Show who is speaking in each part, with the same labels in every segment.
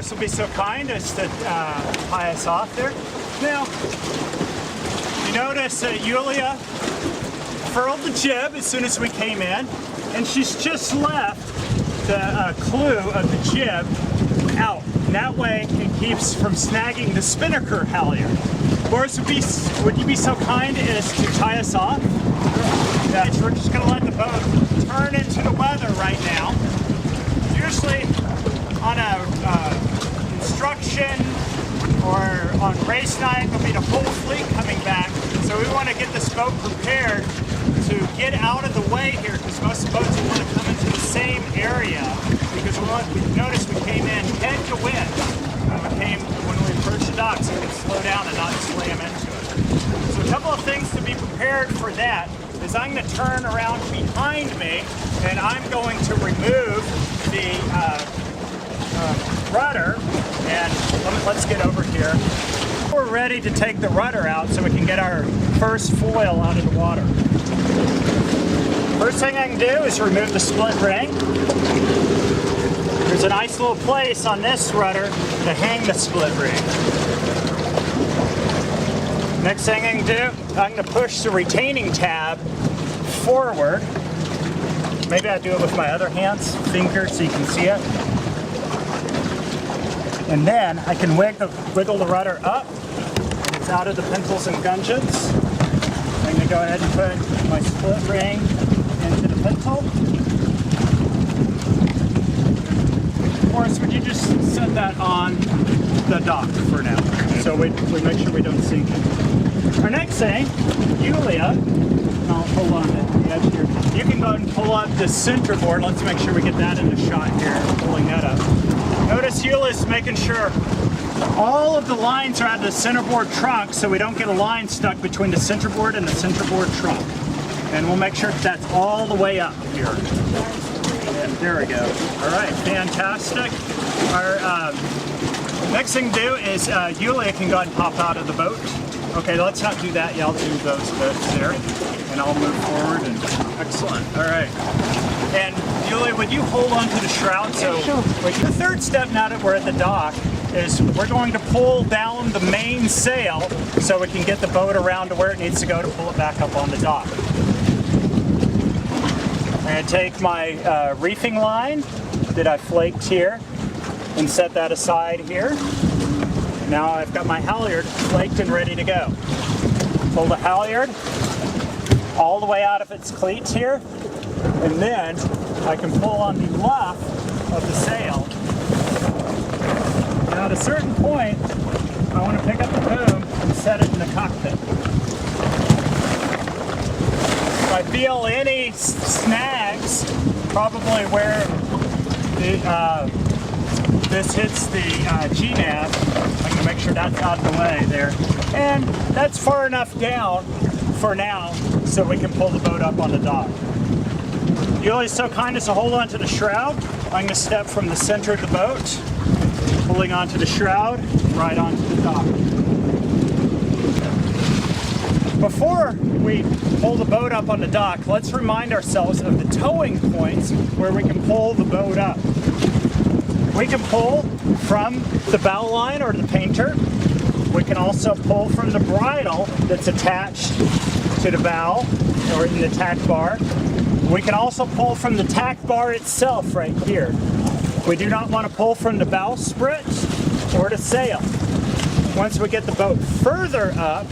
Speaker 1: Boris will be so kind as to tie us off there. Now, you notice Yulia furled the jib as soon as we came in, and she's just left the clew of the jib out. And that way it keeps from snagging the spinnaker halyard. Boris, would you be so kind as to tie us off? Yeah. We're just going to let the boat turn into the weather right now. Usually on a construction or on race night, there'll be the whole fleet coming back. So we want to get this boat prepared to get out of the way here, because most boats will want to come into the same area, because we noticed we came in head to wind when we approached the dock, so we could slow down and not slam into it. So a couple of things to be prepared for that is I'm going to turn around behind me, and I'm going to remove the rudder, and let's get over here. We're ready to take the rudder out so we can get our first foil out of the water. First thing I can do is remove the split ring. There's a nice little place on this rudder to hang the split ring. Next thing I can do, I'm going to push the retaining tab forward. Maybe I do it with my other finger so you can see it. And then I can wiggle the rudder up. It's out of the pimples and gudgeons. I'm going to go ahead and put my split ring into the pintle. Of course, would you just set that on the dock for now, so we make sure we don't sink it. Our next thing, Yulia, I'll hold on to the edge here. You can go ahead and pull up the centerboard. Let's make sure we get that in the shot here, pulling that up. Notice Yulia's making sure all of the lines are out of the centerboard trunk, so we don't get a line stuck between the centerboard and the centerboard trunk. And we'll make sure that's all the way up here. And there we go. All right, fantastic. Our next thing to do is Yulia can go ahead and pop out of the boat. Okay, let's not do that. Yeah, I'll do those bits there. And I'll move forward. And excellent. All right. And Yulia, would you hold on to the shroud? So
Speaker 2: sure.
Speaker 1: The third step now that we're at the dock is we're going to pull down the mainsail so we can get the boat around to where it needs to go to pull it back up on the dock. I'm going to take my reefing line that I flaked here and set that aside here. Now I've got my halyard flaked and ready to go. Pull the halyard all the way out of its cleats here, and then I can pull on the luff of the sail. Now at a certain point, I want to pick up the boom and set it in the cockpit. If I feel any snags, probably where this hits the G-nav, I can make sure that's out of the way there. And that's far enough down for now so we can pull the boat up on the dock. Yulia's so kind as to hold on to the shroud. I'm going to step from the center of the boat, pulling onto the shroud, right onto the dock. Before we pull the boat up on the dock, let's remind ourselves of the towing points where we can pull the boat up. We can pull from the bow line or the painter. We can also pull from the bridle that's attached to the bow or in the tack bar. We can also pull from the tack bar itself right here. We do not want to pull from the bowsprit or the sail. Once we get the boat further up,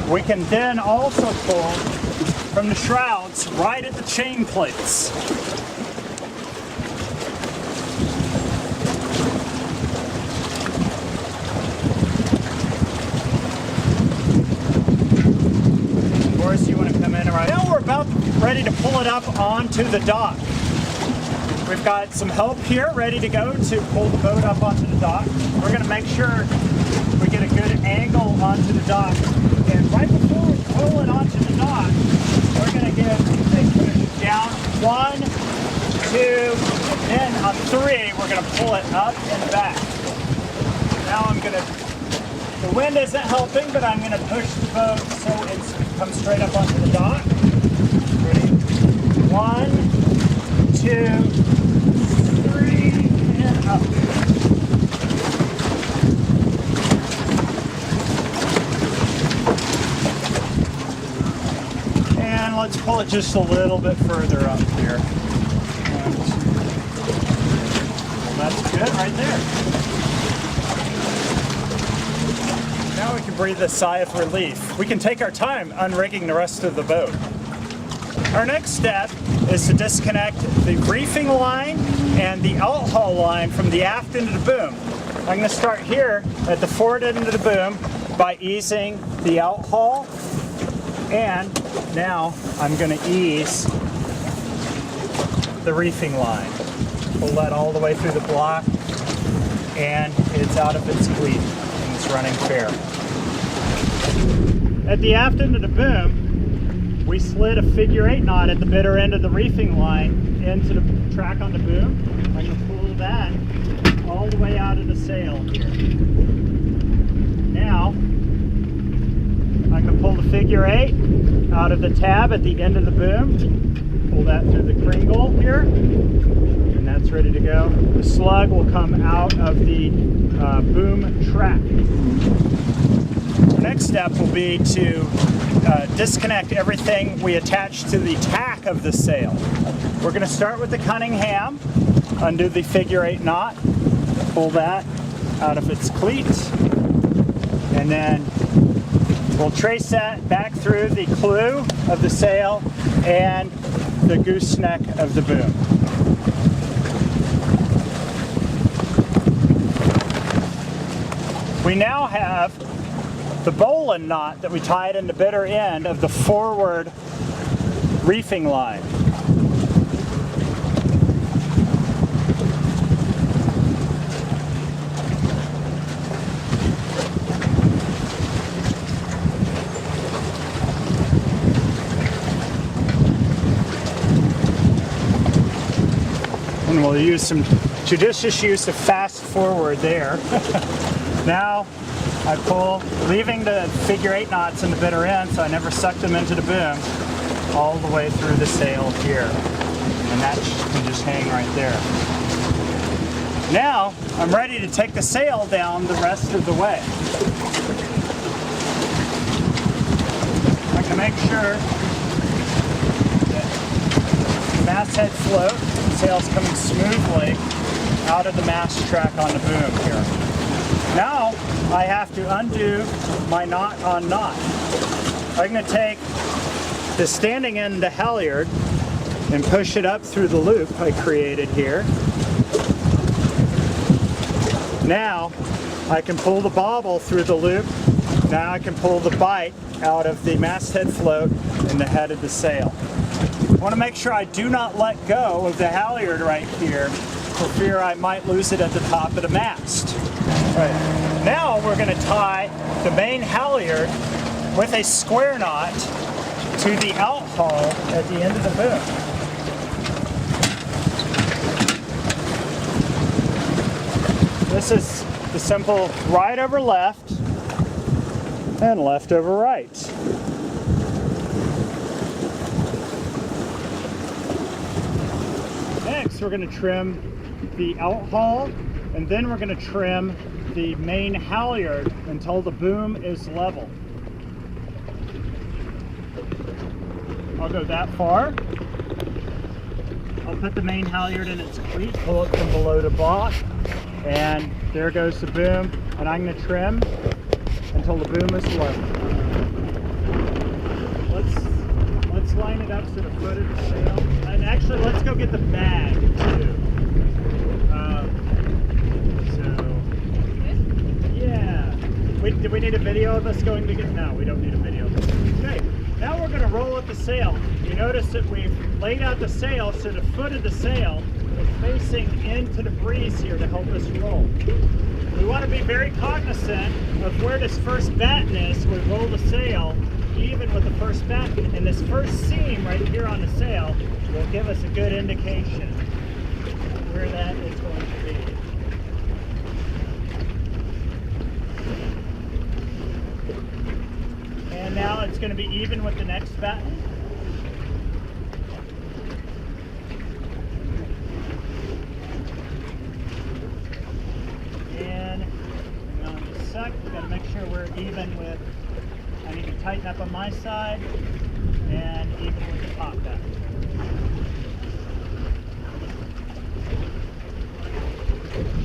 Speaker 1: we can then also pull from the shrouds right at the chain plates. You want to come in right now. We're about ready to pull it up onto the dock. We've got some help here ready to go to pull the boat up onto the dock. We're going to make sure we get a good angle onto the dock. And right before we pull it onto the dock, we're going to give a push down 1, 2, and then on 3, we're going to pull it up and back. Now I'm going to, the wind isn't helping, but I'm going to push the boat so it comes straight up onto the dock. Ready? 1, 2, 3, and up. let's pull it just a little bit further up here. Well, that's good right there. Now we can breathe a sigh of relief. We can take our time unrigging the rest of the boat. Our next step is to disconnect the reefing line and the outhaul line from the aft end of the boom. I'm going to start here at the forward end of the boom by easing the outhaul, and now I'm going to ease the reefing line. Pull that all the way through the block, and it's out of its cleat and it's running fair. At the aft end of the boom, we slid a figure-8 knot at the bitter end of the reefing line into the track on the boom. I'm going to pull that all the way out of the sail here. Now, I'm going to pull the figure-8 out of the tab at the end of the boom. Pull that through the kringle here, and that's ready to go. The slug will come out of the boom track. The next step will be to disconnect everything we attach to the tack of the sail. We're going to start with the cunningham, undo the figure-8 knot, pull that out of its cleat, and then we'll trace that back through the clew of the sail and the gooseneck of the boom. We now have the bowline knot that we tied in the bitter end of the forward reefing line. And we'll use some judicious use of fast forward there. Now I pull, leaving the figure-8 knots in the bitter end so I never suck them into the boom, all the way through the sail here. And that can just hang right there. Now I'm ready to take the sail down the rest of the way. I'm going to make sure that the masthead float, the sail's coming smoothly out of the mast track on the boom here. Now I have to undo my knot on knot. I'm going to take the standing end of the halyard and push it up through the loop I created here. Now I can pull the bobble through the loop. Now I can pull the bight out of the masthead float and the head of the sail. I want to make sure I do not let go of the halyard right here for fear I might lose it at the top of the mast. Right. Now we're going to tie the main halyard with a square knot to the outhaul at the end of the boom. This is the simple right over left and left over right. Next we're going to trim the outhaul, and then we're going to trim the main halyard until the boom is level. I'll go that far. I'll put the main halyard in its cleat, pull it from below the block, and there goes the boom, and I'm going to trim until the boom is level. Let's line it up to the foot of the sail, and actually let's go get the bag too. Did we need a video of us going to get? No, we don't need a video. Okay, now we're going to roll up the sail. You notice that we've laid out the sail so the foot of the sail is facing into the breeze here to help us roll. We want to be very cognizant of where this first batten is. We roll the sail even with the first batten, and this first seam right here on the sail will give us a good indication where that is going to be. And now it's going to be even with the next batten. And hang on just a sec, we've got to make sure we're even with, I need to tighten up on my side. and even with the top back.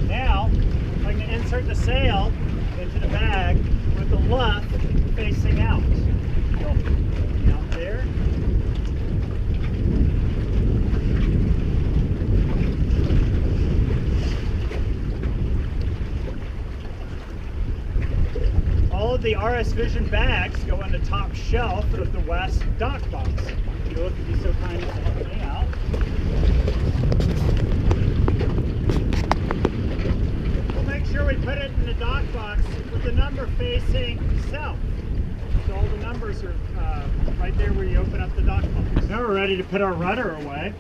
Speaker 1: Now, I'm going to insert the sail into the bag with the luff facing out. Go out there. All of the RS Vision bags go on the top shelf of the west dock box. If you would be so kind as to help me out. We'll make sure we put it in the dock box with the number facing south. So all the numbers are right there where you open up the dock box. Now we're ready to put our rudder away.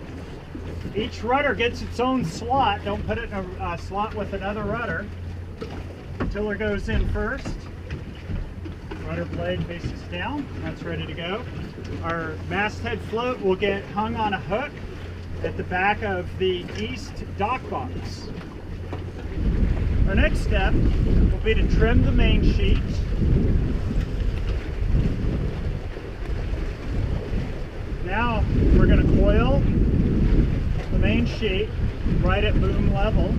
Speaker 1: Each rudder gets its own slot. Don't put it in a slot with another rudder. Tiller goes in first. Rudder blade faces down. That's ready to go. Our masthead float will get hung on a hook at the back of the east dock box. Our next step will be to trim the main sheet. Now we're going to coil the main sheet right at boom level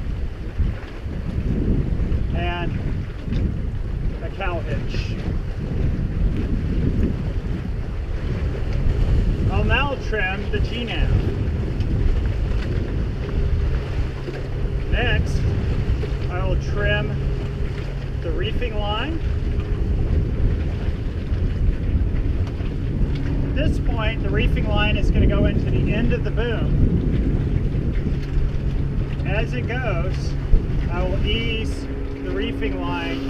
Speaker 1: and a cow hitch. I'll now trim the G-nav. Next, I will trim the reefing line. At this point, the reefing line is going to go into the end of the boom. As it goes, I will ease the reefing line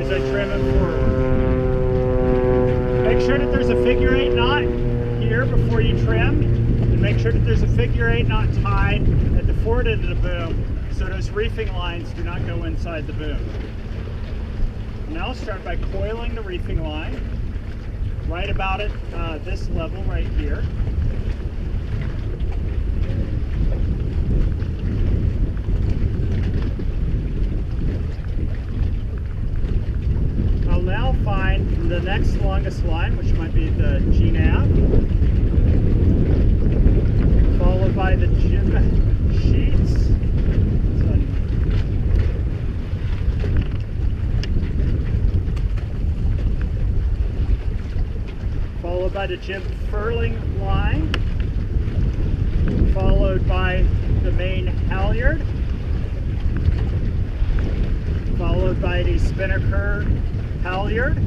Speaker 1: as I trim it forward. Make sure that there's a figure 8 knot here before you trim, and make sure that there's a figure 8 knot tied at the forward end of the boom so those reefing lines do not go inside the boom. Now I'll start by coiling the reefing line right about at this level right here. I'll now find the next longest line, which might be the G-nav, followed by the jib sheets, followed by the jib furling line, followed by the main halyard, followed by the spinnaker halyard,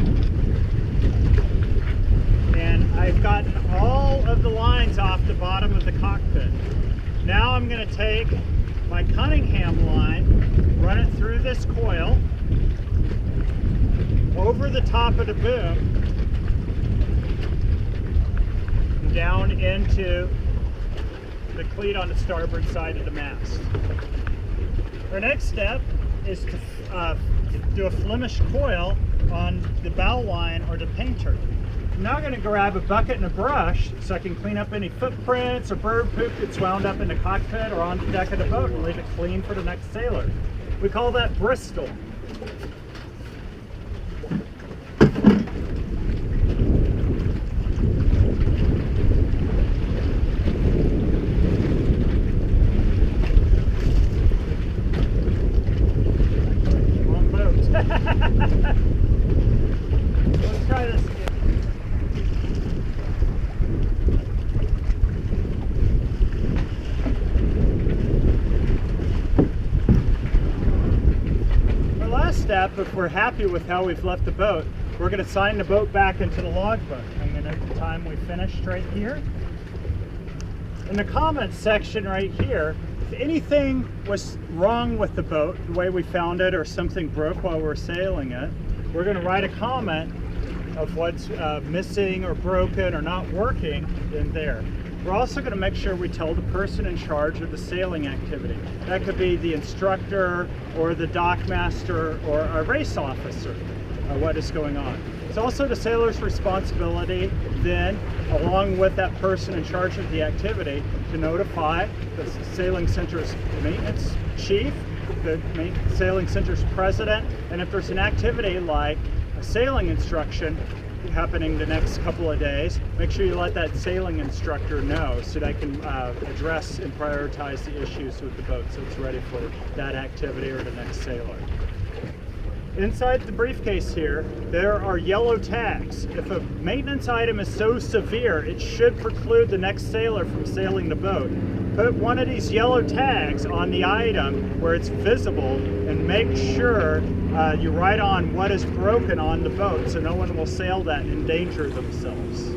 Speaker 1: and I've gotten all of the lines off the bottom of the cockpit. Now I'm going to take my Cunningham line, run it through this coil, over the top of the boom, down into the cleat on the starboard side of the mast. Our next step is to do a Flemish coil on the bow line or the painter. I'm now going to grab a bucket and a brush so I can clean up any footprints or bird poop that's wound up in the cockpit or on the deck of the boat and leave it clean for the next sailor. We call that Bristol. Let's try this again. Our last step, if we're happy with how we've left the boat, we're going to sign the boat back into the logbook. I'm going to note the time we finished right here. In the comments section right here, if anything was wrong with the boat, the way we found it, or something broke while we were sailing it, we're going to write a comment of what's missing or broken or not working in there. We're also going to make sure we tell the person in charge of the sailing activity. That could be the instructor or the dockmaster or a race officer, what is going on. It's also the sailor's responsibility then, along with that person in charge of the activity, to notify the sailing center's maintenance chief, the sailing center's president, and if there's an activity like a sailing instruction, happening the next couple of days, make sure you let that sailing instructor know so they can address and prioritize the issues with the boat so it's ready for that activity or the next sailor. Inside the briefcase here, there are yellow tags. If a maintenance item is so severe, it should preclude the next sailor from sailing the boat. Put one of these yellow tags on the item where it's visible and make sure you write on what is broken on the boat so no one will sail that and endanger themselves.